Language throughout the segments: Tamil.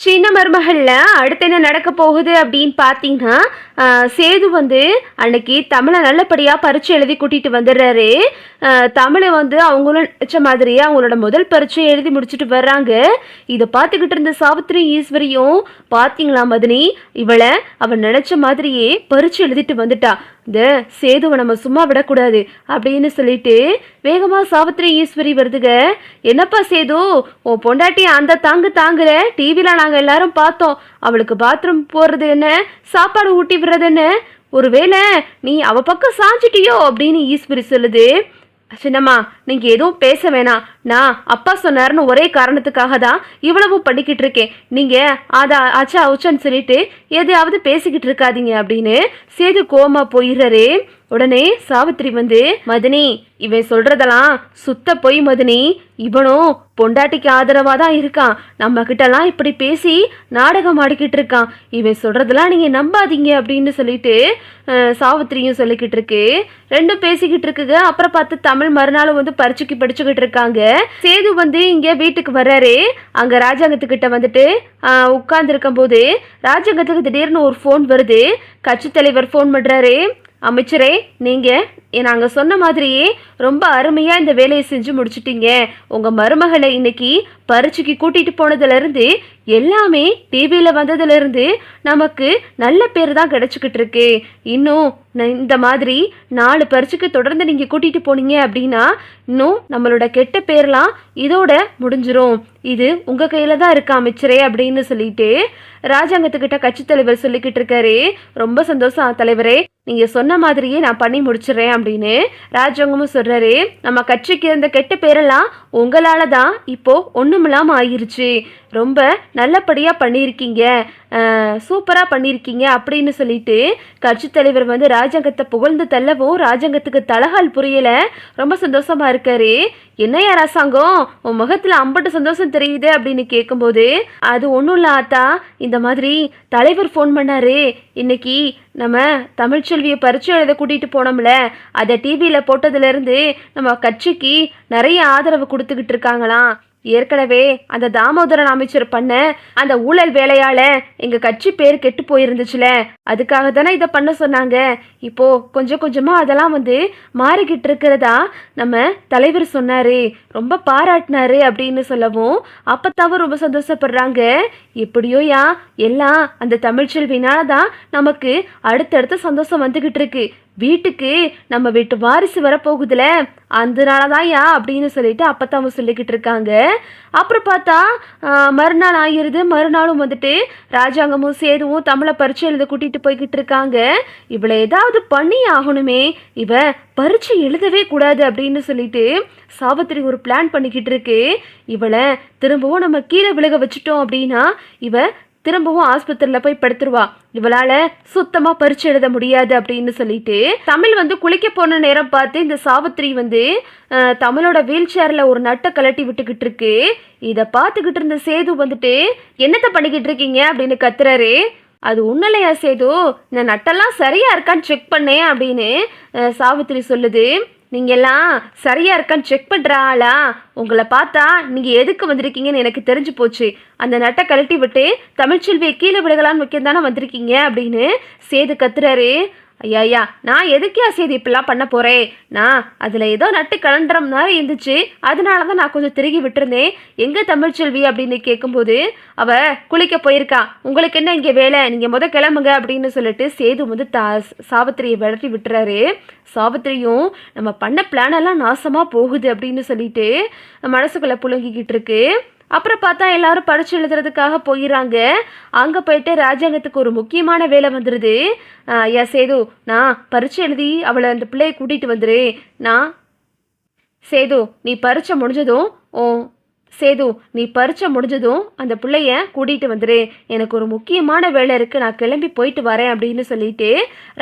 சின்ன மருமகள்ல அடுத்து என்ன நடக்க போகுது அப்படின்னு பார்த்தீங்கன்னா, சேது வந்து அன்னைக்கு தமிழை நல்லபடியாக பரீட்சை எழுதி கூட்டிட்டு வந்துடுறாரு. தமிழை வந்து அவங்களும் நினச்ச மாதிரியே அவங்களோட முதல் பரீட்சை எழுதி முடிச்சுட்டு வர்றாங்க. இதை பார்த்துக்கிட்டு இருந்த சாவித்திரி ஈஸ்வரியும் பார்த்தீங்களா மதினி, இவளை அவன் நினச்ச மாதிரியே பரீட்சை எழுதிட்டு வந்துட்டா. இந்த சேதுவை நம்ம சும்மா விடக்கூடாது அப்படின்னு சொல்லிட்டு வேகமா சாவித்திரி ஈஸ்வரி வருதுக. என்னப்பா சேது, உன் பொண்டாட்டி அந்த தாங்குற டிவில நாங்க எல்லாரும் பார்த்தோம். அவளுக்கு பாத்ரூம் போறது என்ன, சாப்பாடு ஊட்டி விடுறது என்ன, ஒருவேளை நீ அவ பக்கம் சாஞ்சிட்டியோ அப்படின்னு ஈஸ்வரி சொல்லுது. சின்னம்மா, நீங்கள் எதுவும் பேச வேணாம். நான் அப்பா சொன்னார்னு ஒரே காரணத்துக்காக தான் இவ்வளவு பண்ணிக்கிட்டு இருக்கேன். நீங்கள் ஆச்சா உச்சன்னு சொல்லிட்டு எதையாவது பேசிக்கிட்டு இருக்காதீங்க அப்படின்னு சேது கோமா போயிடுறாரு. உடனே சாவித்திரி வந்து, மதினி, இவன் சொல்றதெல்லாம் சுத்த பொய் மதினி. இவனும் பொண்டாட்டிக்கு ஆதரவாக தான் இருக்கான். நம்ம கிட்டலாம் இப்படி பேசி நாடகம் ஆடிக்கிட்டு இருக்கான். இவன் சொல்றதெல்லாம் நீங்க நம்பாதீங்க அப்படின்னு சொல்லிட்டு சாவித்திரியும் சொல்லிக்கிட்டு இருக்கு. ரெண்டும் பேசிக்கிட்டு இருக்குங்க. அப்புறம் பார்த்து தமிழ் மறுநாளும் வந்து பரீட்சைக்கு படிச்சுக்கிட்டு இருக்காங்க. சேது வந்து இங்க வீட்டுக்கு வர்றாரு. அங்க ராஜாங்கத்துக்கிட்ட வந்துட்டு உட்கார்ந்துருக்கும் போது ராஜாங்கத்துக்கு திடீர்னு ஒரு ஃபோன் வருது. கட்சி தலைவர் ஃபோன் பண்றாரு. அமைச்சரே, நீங்கள் நாங்கள் சொன்ன மாதிரியே ரொம்ப அருமையாக இந்த வேலையை செஞ்சு முடிச்சிட்டீங்க. உங்கள் மருமகளை இன்னைக்கு பரீட்சைக்கு கூட்டிகிட்டு போனதுலேருந்து எல்லாமே டிவியில் வந்ததுலேருந்து நமக்கு நல்ல பேர் தான் கிடச்சிக்கிட்டு இருக்கு. இன்னும் இந்த மாதிரி 4 பரீட்சைக்கு தொடர்ந்து நீங்கள் கூட்டிகிட்டு போனீங்க அப்படின்னா இன்னும் நம்மளோட கெட்ட பேர்லாம் இதோட முடிஞ்சிரும். இது உங்கள் கையில் தான் இருக்கா அமைச்சரே அப்படின்னு சொல்லிட்டு ராஜாங்கத்துக்கிட்ட கட்சி தலைவர் சொல்லிக்கிட்டு இருக்காரு. ரொம்ப சந்தோஷம் தலைவரே, நீங்கள் சொன்ன மாதிரியே நான் பண்ணி முடிச்சிடுறேன் அப்படின்னு ராஜாங்கமும் சொல்கிறாரு. நம்ம கட்சிக்கு இருந்த கெட்ட பேரெல்லாம் உங்களால் தான் இப்போது ஒன்றுமில்லாமல் ஆயிருச்சு. ரொம்ப நல்லபடியாக பண்ணியிருக்கீங்க, சூப்பராக பண்ணியிருக்கீங்க அப்படின்னு சொல்லிட்டு கட்சி தலைவர் வந்து ராஜாங்கத்தை புகழ்ந்து தள்ளவும் ராஜாங்கத்துக்கு தலகால் புரியலை. ரொம்ப சந்தோஷமாக இருக்காரு. என்னையா அரசாங்கம், உன் முகத்தில் அம்பட்டு சந்தோஷம் தெரியுது அப்படின்னு கேட்கும்போது, அது ஒன்றும் இல்லை ஆத்தா, இந்த மாதிரி தலைவர் ஃபோன் பண்ணாரு. இன்னைக்கு நம்ம தமிழ்ச்செல்வியை பரீட்சை எழுத கூட்டிகிட்டு போனோம்ல, அதை டிவியில் போட்டதுலேருந்து நம்ம கட்சிக்கு நிறைய ஆதரவு கொடுத்துக்கிட்டு இருக்காங்களாம். ஏற்கனவே அந்த தாமோதரன் அமைச்சர் பண்ண அந்த ஊழல் வேலையால் எங்கள் கட்சி பேர் கெட்டு போயிருந்துச்சுல, அதுக்காக தானே இதை பண்ண சொன்னாங்க. இப்போது கொஞ்சம் கொஞ்சமாக அதெல்லாம் வந்து மாறிக்கிட்டு இருக்கிறதா நம்ம தலைவர் சொன்னார், ரொம்ப பாராட்டினாரு அப்படின்னு சொல்லவும் அப்பத்தாவும் ரொம்ப சந்தோஷப்படுறாங்க. எப்படியோயா எல்லாம் அந்த தமிழ்ச்செல்வினால தான் நமக்கு அடுத்தடுத்த சந்தோஷம் வந்துக்கிட்டு இருக்கு. வீட்டுக்கு நம்ம வீட்டு வாரிசு வரப்போகுதுல, அதனால தான் யா அப்படின்னு சொல்லிட்டு அப்பத்தாவும் சொல்லிக்கிட்டு இருக்காங்க. அப்புறம் பார்த்தா மறுநாள் ஆகிருது. மறுநாளும் வந்துட்டு ராஜாங்கமும் சேதுவும் தமிழை பரீட்சை எழுத கூட்டிகிட்டு போய்கிட்டு இருக்காங்க. இவளை ஏதாவது பண்ணி ஆகணுமே, இவ பரீட்சை எழுதவே கூடாது அப்படின்னு சொல்லிட்டு சாவித்திரி ஒரு பிளான் பண்ணிக்கிட்டு இருக்கு. இவளை திரும்பவும் நம்ம கீழே விலக வச்சுட்டோம் அப்படின்னா இவ திரும்பவும் ஆஸ்பத்திரியில் போய் படுத்துருவா. இவளால் சுத்தமாக பரீட்சை எழுத முடியாது அப்படின்னு சொல்லிட்டு தமிழ் வந்து குளிக்க போன நேரம் பார்த்து இந்த சாவித்திரி வந்து தமிழோட வீல் சேரில் ஒரு நட்டை கலட்டி விட்டுக்கிட்டு இருக்கு. இதை பார்த்துக்கிட்டு இருந்த சேது வந்துட்டு, என்னத்தை பண்ணிக்கிட்டு இருக்கீங்க அப்படின்னு கத்துறாரு. அது ஒன்றும் இல்லையா சேது, இந்த நட்டெல்லாம் சரியா இருக்கான்னு செக் பண்ணேன் அப்படின்னு சாவித்திரி சொல்லுது. நீங்கள்லாம் சரியாக இருக்கான்னு செக் பண்ணுறாளா? உங்களை பார்த்தா நீங்கள் எதுக்கு வந்திருக்கீங்கன்னு எனக்கு தெரிஞ்சு போச்சு. அந்த நட்டை கழட்டி விட்டு தமிழ்ச்செல்வியை கீழே விலகலான்னு வைக்க தானே வந்திருக்கீங்க அப்படின்னு சேது கத்துறாரு. ஐயா, நான் எதுக்கே சேது இப்படிலாம் பண்ண போகிறேன்? நான் அதில் ஏதோ நட்டு கலண்டுற மாதிரி இருந்துச்சு, அதனால தான் நான் கொஞ்சம் திருகி விட்டுருந்தேன். எங்கே தமிழ்ச்செல்வி அப்படின்னு கேட்கும்போது, அவள் குளிக்க போயிருக்கா, உங்களுக்கு என்ன இங்கே வேலை, நீங்கள் கிளம்புங்க அப்படின்னு சொல்லிட்டு சேது வந்து சாவித்திரியை விரட்டி விட்டுறாரு. சாவித்திரியும் நம்ம பண்ண பிளானெல்லாம் நாசமாக போகுது அப்படின்னு சொல்லிட்டு மனசுக்குள்ளே புழுங்கிக்கிட்டு இருக்கு. அப்புறம் பார்த்தா எல்லாரும் பரீட்சை எழுதுறதுக்காக போயிடறாங்க. அங்கே போயிட்டு ராஜாங்கத்துக்கு ஒரு முக்கியமான வேலை வந்துடுது. ஐயா சேது, நான் பரீட்சை எழுதி அவளை அந்த பிள்ளையை கூட்டிகிட்டு வந்துடு. நீ பரீட்சை முடிஞ்சதும் அந்த பிள்ளைய கூட்டிகிட்டு வந்துடு. எனக்கு ஒரு முக்கியமான வேலை இருக்குது, நான் கிளம்பி போயிட்டு வரேன் அப்படின்னு சொல்லிட்டு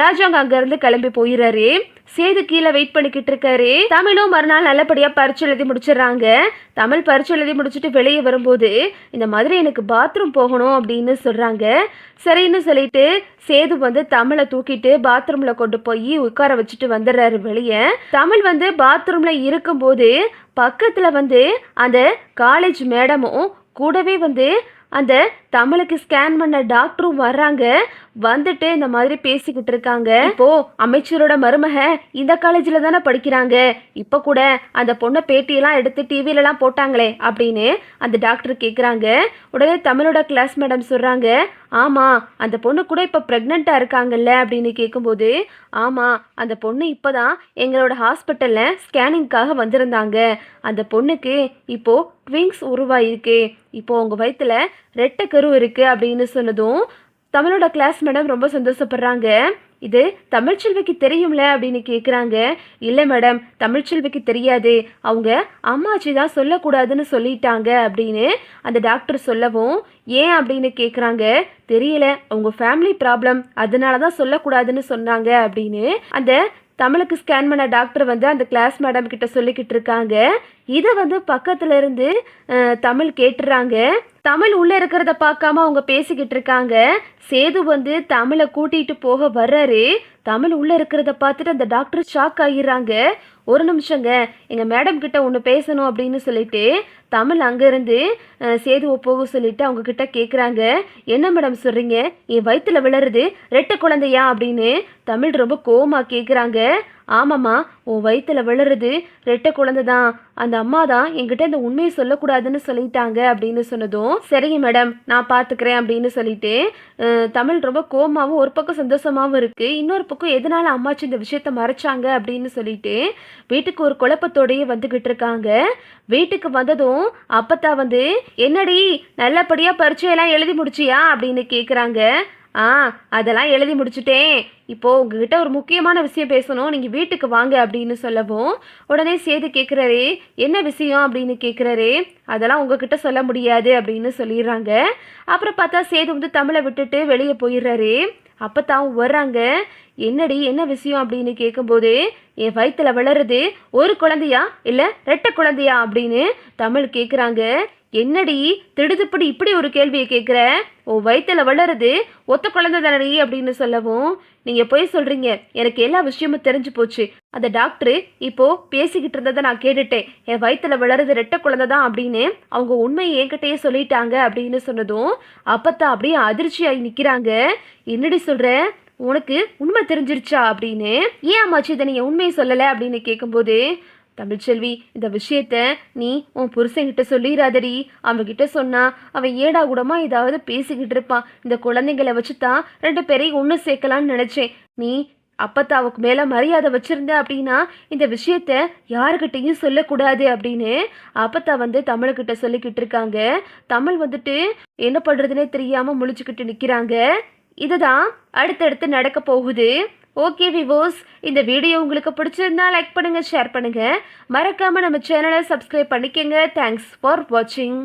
ராஜாங்க அங்கேருந்து கிளம்பி போயிடுறாரு. சேது கீழே வெயிட் பண்ணிக்கிட்டு இருக்காரு. தமிழும் மறுநாள் நல்லபடியாக பரீட்சை எழுதி முடிச்சிடுறாங்க. தமிழ் பரீட்சை எழுதி முடிச்சுட்டு வெளியே வரும்போது, இந்த மாதிரி எனக்கு பாத்ரூம் போகணும் அப்படின்னு சொல்கிறாங்க. சரின்னு சொல்லிட்டு சேது வந்து தமிழை தூக்கிட்டு பாத்ரூமில் கொண்டு போய் உட்கார வச்சுட்டு வந்துடுறாரு வெளியே. தமிழ் வந்து பாத்ரூமில் இருக்கும்போது பக்கத்தில் வந்து அந்த காலேஜ் மேடமும் கூடவே வந்து அந்த தமிழுக்கு ஸ்கேன் பண்ண டாக்டரும் வர்றாங்க. வந்துட்டு இந்த மாதிரி பேசிக்கிட்டு இருக்காங்க. இப்போ அமைச்சரோட மருமக இந்த காலேஜில் தானே படிக்கிறாங்க, இப்போ கூட அந்த பொண்ணை பேட்டியெல்லாம் எடுத்து டிவிலலாம் போட்டாங்களே அப்படின்னு அந்த டாக்டர் கேட்குறாங்க. உடனே தமிழோட கிளாஸ் மேடம் சொல்கிறாங்க, ஆமாம் அந்த பொண்ணு கூட இப்போ ப்ரெக்னெண்ட்டாக இருக்காங்கல்ல அப்படின்னு கேட்கும்போது, ஆமாம் அந்த பொண்ணு இப்போ தான் எங்களோட ஹாஸ்பிட்டலில் ஸ்கேனிங்காக வந்திருந்தாங்க. அந்த பொண்ணுக்கு இப்போது ட்விங்ஸ் உருவாயிருக்கு, இப்போது உங்கள் வயிற்றில் ரெட்டை கரு இருக்குது அப்படின்னு சொன்னதும் தமிழோட கிளாஸ் மேடம் ரொம்ப சந்தோஷப்படுறாங்க. இது தமிழ்ச்செல்விக்கு தெரியும்ல அப்படின்னு கேட்குறாங்க. இல்லை மேடம், தமிழ்ச்செல்விக்கு தெரியாது, அவங்க அம்மாச்சி தான் சொல்லக்கூடாதுன்னு சொல்லிட்டாங்க அப்படின்னு அந்த டாக்டர் சொல்லவும், ஏன் அப்படின்னு கேட்குறாங்க. தெரியல, அவங்க ஃபேமிலி ப்ராப்ளம், அதனால தான் சொல்லக்கூடாதுன்னு சொன்னாங்க அப்படின்னு அந்த தமிழுக்கு ஸ்கேன் பண்ண டாக்டர் வந்து அந்த கிளாஸ் மேடம் கிட்ட சொல்லிக்கிட்டு இருக்காங்க. இதை வந்து பக்கத்துல இருந்து தமிழ் கேட்டுறாங்க. தமிழ் உள்ள இருக்கிறத பார்க்காம அவங்க பேசிக்கிட்டு இருக்காங்க. சேது வந்து தமிழை கூட்டிட்டு போக வர்றாரு. தமிழ் உள்ள இருக்கிறத பார்த்துட்டு அந்த டாக்டர் ஷாக் ஆகிடுறாங்க. ஒரு நிமிஷங்க, எங்கள் மேடம் கிட்ட ஒன்று பேசணும் அப்படின்னு சொல்லிட்டு தமிழ் அங்கேருந்து சேதுவை போக சொல்லிட்டு அவங்க கிட்ட கேட்குறாங்க. என்ன மேடம் சொல்கிறீங்க, என் வயிற்றுல விழுறது ரெட்டை குழந்தையா அப்படின்னு தமிழ் ரொம்ப கோவமாக கேட்குறாங்க. ஆமாம்மா, உன் வயிற்றுல விழுறது ரெட்டை குழந்தை தான், அந்த அம்மா தான் என்கிட்ட இந்த உண்மையை சொல்லக்கூடாதுன்னு சொல்லிட்டாங்க அப்படின்னு சொன்னதும், சரிங்க மேடம் நான் பார்த்துக்கிறேன் அப்படின்னு சொல்லிட்டு தமிழ் ரொம்ப கோவமாகவும் ஒரு பக்கம் சந்தோஷமாகவும் இருக்குது. இன்னொரு பக்கம் எதனால அம்மாச்சி இந்த விஷயத்த மறைச்சாங்க அப்படின்னு சொல்லிட்டு வீட்டுக்கு ஒரு குழப்பத்தோடையே வந்துக்கிட்டு இருக்காங்க. வீட்டுக்கு வந்ததும் அப்பத்தா வந்து, என்னடி நல்லபடியாக பரீட்சையெல்லாம் எழுதி முடிச்சியா அப்படின்னு கேட்குறாங்க. அதெல்லாம் எழுதி முடிச்சுட்டேன், இப்போது உங்ககிட்ட ஒரு முக்கியமான விஷயம் பேசணும், நீங்கள் வீட்டுக்கு வாங்க அப்படின்னு சொல்லவும், உடனே சேது கேட்குறாரு, என்ன விஷயம் அப்படின்னு கேட்குறாரு. அதெல்லாம் உங்ககிட்ட சொல்ல முடியாது அப்படின்னு சொல்லிடுறாங்க. அப்புறம் பார்த்தா சேது வந்து தமிழை விட்டுட்டு வெளியே போயிடுறாரு. அப்போ தான் வர்றாங்க. என்னடி என்ன விஷயம் அப்படின்னு கேட்கும்போது, என் வயிற்றுல வளருது ஒரு குழந்தையா இல்லை ரெட்டை குழந்தையா அப்படின்னு தமிழ் கேட்குறாங்க. என்னடி திடுதுப்படி இப்படி ஒரு கேள்வியை கேட்குற, உன் வயிற்றுல வளருது ஒத்த குழந்தை தானடி அப்படின்னு சொல்லவும், நீங்கள் போய் சொல்கிறீங்க, எனக்கு எல்லா விஷயமும் தெரிஞ்சு போச்சு, அந்த டாக்டரு இப்போது பேசிக்கிட்டு இருந்ததை நான் கேட்டுட்டேன், என் வயிற்றுல வளருது ரெட்டை குழந்தை தான் அப்படின்னு அவங்க உண்மையை என்கிட்டயே சொல்லிட்டாங்க அப்படின்னு சொன்னதும் அப்பத்தான் அப்படியே அதிர்ச்சியாகி நிற்கிறாங்க. என்னடி சொல்கிற, உனக்கு உண்மை தெரிஞ்சிருச்சா அப்படின்னு, ஏன் அம்மாச்சி இதை நீங்கள் உண்மையை சொல்லலை அப்படின்னு கேட்கும்போது, தமிழ்ச்செல்வி இந்த விஷயத்த நீ உன் புருஷன்கிட்ட சொல்லிடாதடி, அவன்கிட்ட சொன்னா அவன் ஏடா கூடமா ஏதாவது பேசிக்கிட்டு இருப்பான், இந்த குழந்தைங்களை வச்சு தான் 2 பேரையும் ஒன்று சேர்க்கலான்னு நினச்சேன், நீ அப்பத்தாவுக்கு மேலே மரியாதை வச்சுருந்த அப்படின்னா இந்த விஷயத்த யாருக்கிட்டையும் சொல்லக்கூடாது அப்படின்னு அப்பத்தா வந்து தமிழ்கிட்ட சொல்லிக்கிட்டு இருக்காங்க. தமிழ் வந்துட்டு என்ன பண்ணுறதுனே தெரியாமல் முழிச்சுக்கிட்டு நிற்கிறாங்க. இதுதான் அடுத்தடுத்து நடக்க போகுது. ஓகே விவோஸ், இந்த வீடியோ உங்களுக்கு பிடிச்சிருந்தா லைக் பண்ணுங்கள், ஷேர் பண்ணுங்கள், மறக்காமல் நம்ம சேனலை சப்ஸ்கிரைப் பண்ணிக்கங்க. தேங்க்ஸ் ஃபார் வாட்சிங்.